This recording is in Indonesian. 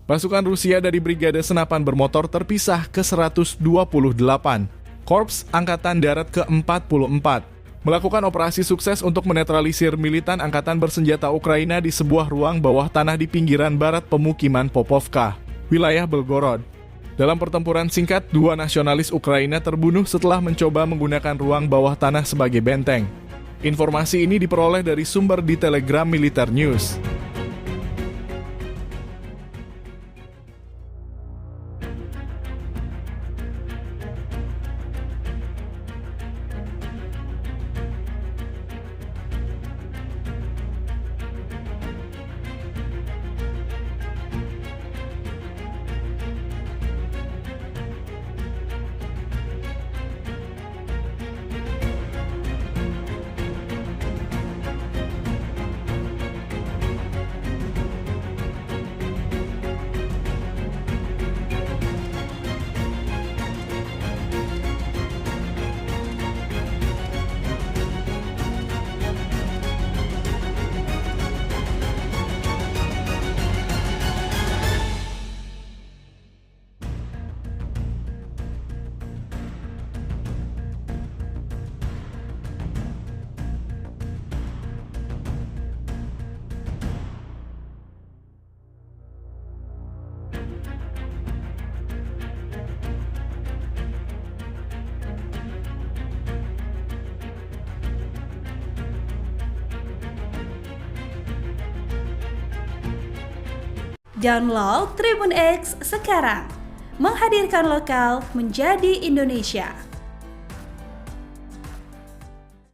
Pasukan Rusia dari Brigade Senapan Bermotor terpisah ke 128, Korps Angkatan Darat ke-44, melakukan operasi sukses untuk menetralisir militan angkatan bersenjata Ukraina di sebuah ruang bawah tanah di pinggiran barat pemukiman Popovka, wilayah Belgorod. Dalam pertempuran singkat, 2 nasionalis Ukraina terbunuh setelah mencoba menggunakan ruang bawah tanah sebagai benteng. Informasi ini diperoleh dari sumber di Telegram Militer News. Download Tribun X sekarang, menghadirkan lokal menjadi Indonesia.